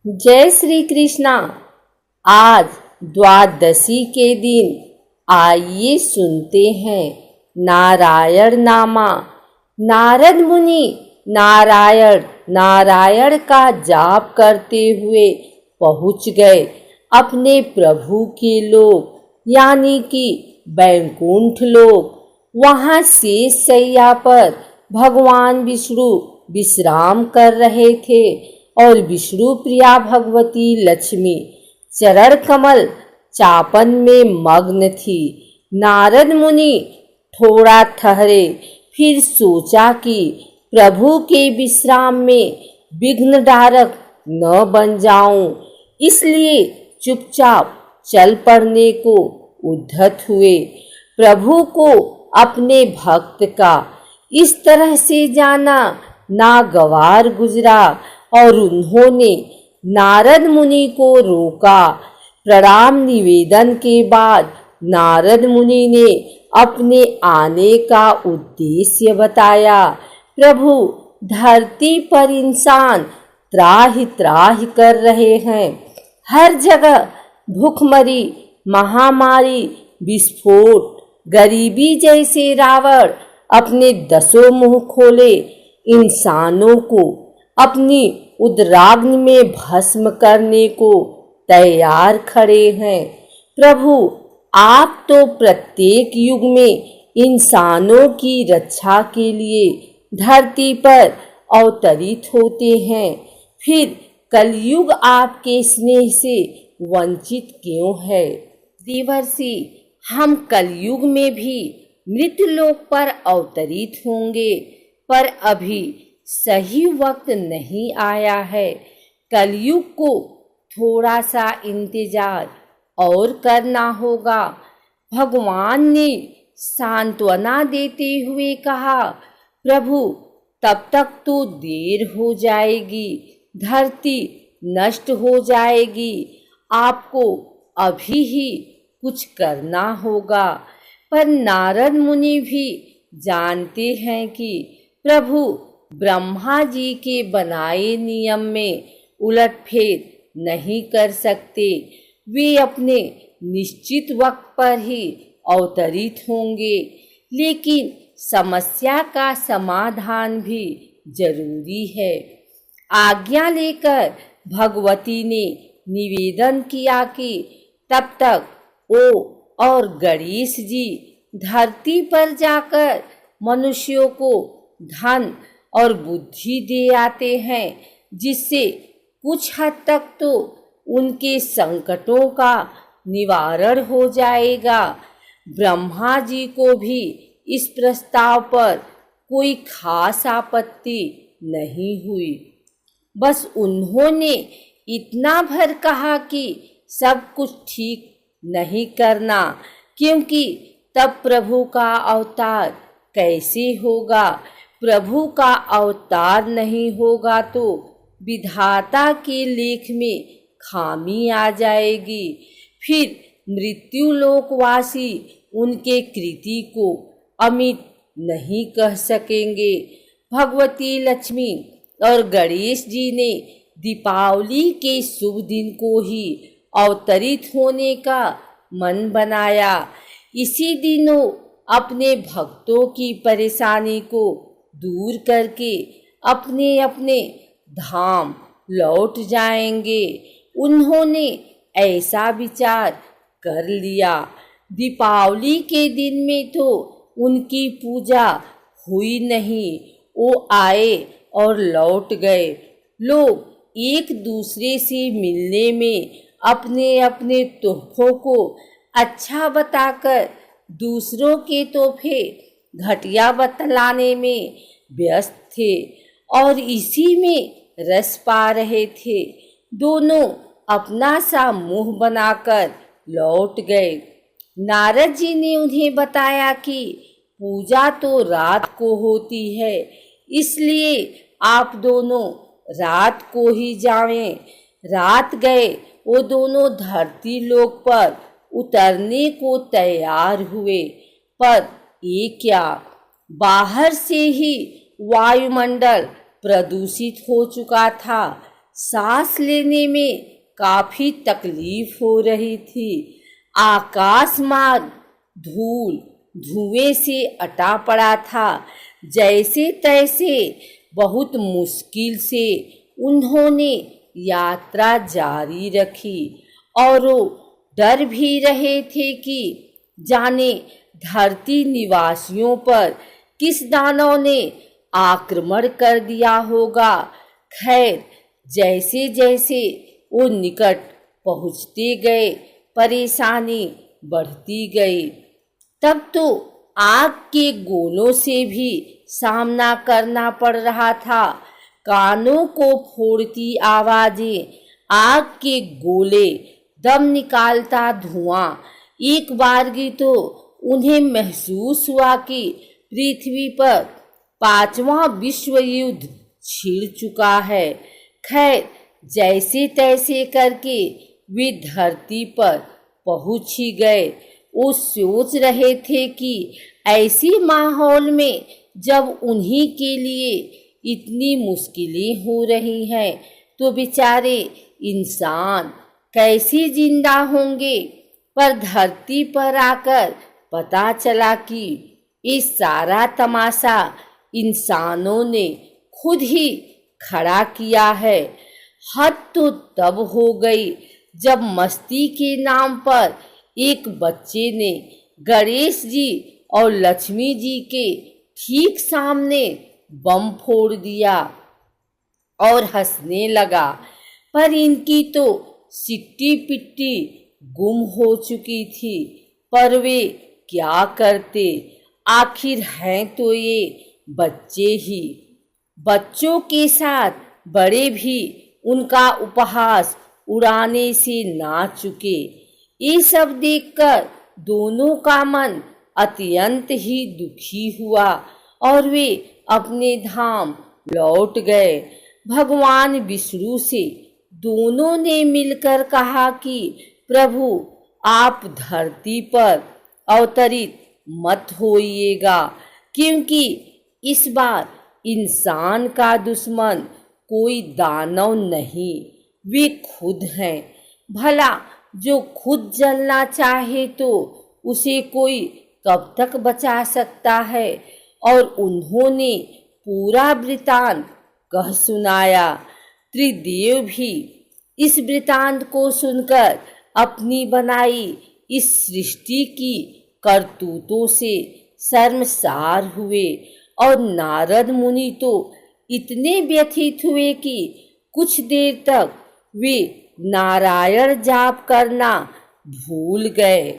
जय श्री कृष्णा। आज द्वादशी के दिन आइए सुनते हैं नारायण नामा। नारद मुनि नारायण नारायण का जाप करते हुए पहुँच गए अपने प्रभु के लोक यानी कि बैकुंठ लोक। वहाँ शेष शैया पर भगवान विष्णु विश्राम कर रहे थे और विष्णु प्रिया भगवती लक्ष्मी चरण कमल चापन में मग्न थी। नारद मुनि थोड़ा ठहरे, फिर सोचा कि प्रभु के विश्राम में विघ्न डारक न बन जाऊं, इसलिए चुपचाप चल पड़ने को उद्धत हुए। प्रभु को अपने भक्त का इस तरह से जाना नागवार गुजरा और उन्होंने नारद मुनि को रोका। प्रणाम निवेदन के बाद नारद मुनि ने अपने आने का उद्देश्य बताया। प्रभु, धरती पर इंसान त्राहि त्राहि कर रहे हैं। हर जगह भूखमरी, महामारी, विस्फोट, गरीबी जैसे रावण अपने दसों मुंह खोले इंसानों को अपनी उद्राग्नि में भस्म करने को तैयार खड़े हैं। प्रभु, आप तो प्रत्येक युग में इंसानों की रक्षा के लिए धरती पर अवतरित होते हैं, फिर कलयुग आपके स्नेह से वंचित क्यों है? देवर्षि, हम कलयुग में भी मृत्युलोक पर अवतरित होंगे, पर अभी सही वक्त नहीं आया है। कलयुग को थोड़ा सा इंतजार और करना होगा। भगवान ने सांत्वना देते हुए कहा, प्रभु, तब तक तो देर हो जाएगी, धरती नष्ट हो जाएगी। आपको अभी ही कुछ करना होगा। पर नारद मुनि भी जानते हैं कि प्रभु ब्रह्मा जी के बनाए नियम में उलटफेर नहीं कर सकते। वे अपने निश्चित वक्त पर ही अवतरित होंगे, लेकिन समस्या का समाधान भी जरूरी है। आज्ञा लेकर भगवती ने निवेदन किया कि तब तक ओ और गणेश जी धरती पर जाकर मनुष्यों को धन और बुद्धि दे आते हैं, जिससे कुछ हद तक तो उनके संकटों का निवारण हो जाएगा। ब्रह्मा जी को भी इस प्रस्ताव पर कोई खास आपत्ति नहीं हुई। बस उन्होंने इतना भर कहा कि सब कुछ ठीक नहीं करना, क्योंकि तब प्रभु का अवतार कैसे होगा? प्रभु का अवतार नहीं होगा तो विधाता के लेख में खामी आ जाएगी। फिर मृत्युलोकवासी उनके कृति को अमित नहीं कह सकेंगे। भगवती लक्ष्मी और गणेश जी ने दीपावली के शुभ दिन को ही अवतरित होने का मन बनाया। इसी दिनों अपने भक्तों की परेशानी को दूर करके अपने अपने धाम लौट जाएंगे। उन्होंने ऐसा विचार कर लिया। दीपावली के दिन में तो उनकी पूजा हुई नहीं। वो आए और लौट गए। लोग एक दूसरे से मिलने में अपने अपने तोहफों को अच्छा बताकर दूसरों के तोहफे घटिया बतलाने में व्यस्त थे और इसी में रस पा रहे थे। दोनों अपना सा मुंह बनाकर लौट गए। नारद जी ने उन्हें बताया कि पूजा तो रात को होती है, इसलिए आप दोनों रात को ही जावें। रात गए वो दोनों धरती लोक पर उतरने को तैयार हुए, पर ये क्या, बाहर से ही वायुमंडल प्रदूषित हो चुका था। सांस लेने में काफी तकलीफ हो रही थी। आकाश मार्ग धूल धुएं से अटा पड़ा था। जैसे तैसे बहुत मुश्किल से उन्होंने यात्रा जारी रखी और वो डर भी रहे थे कि जाने धरती निवासियों पर किस दानव ने आक्रमण कर दिया होगा। खैर, जैसे जैसे वो निकट पहुंचते गए, परेशानी बढ़ती गई। तब तो आग के गोलों से भी सामना करना पड़ रहा था। कानों को फोड़ती आवाजें, आग के गोले, दम निकालता धुआं। एक बारगी तो उन्हें महसूस हुआ कि पृथ्वी पर 5वां विश्व युद्ध छिड़ चुका है। खैर, जैसे तैसे करके वे धरती पर पहुंच ही गए। वो सोच रहे थे कि ऐसे माहौल में जब उन्हीं के लिए इतनी मुश्किलें हो रही हैं, तो बेचारे इंसान कैसे जिंदा होंगे। पर धरती पर आकर पता चला कि ये सारा तमाशा इंसानों ने खुद ही खड़ा किया है। हद तो तब हो गई जब मस्ती के नाम पर एक बच्चे ने गणेश जी और लक्ष्मी जी के ठीक सामने बम फोड़ दिया और हंसने लगा। पर इनकी तो सिट्टी पिट्टी गुम हो चुकी थी। पर वे क्या करते, आखिर हैं तो ये बच्चे ही। बच्चों के साथ बड़े भी उनका उपहास उड़ाने से ना चुके। ये सब देखकर दोनों का मन अत्यंत ही दुखी हुआ और वे अपने धाम लौट गए। भगवान विष्णु से दोनों ने मिलकर कहा कि प्रभु, आप धरती पर अवतरित मत होइएगा, क्योंकि इस बार इंसान का दुश्मन कोई दानव नहीं, वे खुद हैं। भला जो खुद जलना चाहे तो उसे कोई कब तक बचा सकता है। और उन्होंने पूरा वृतांत कह सुनाया। त्रिदेव भी इस वृतांत को सुनकर अपनी बनाई इस सृष्टि की करतूतों से शर्मसार हुए और नारद मुनि तो इतने व्यथित हुए कि कुछ देर तक वे नारायण जाप करना भूल गए।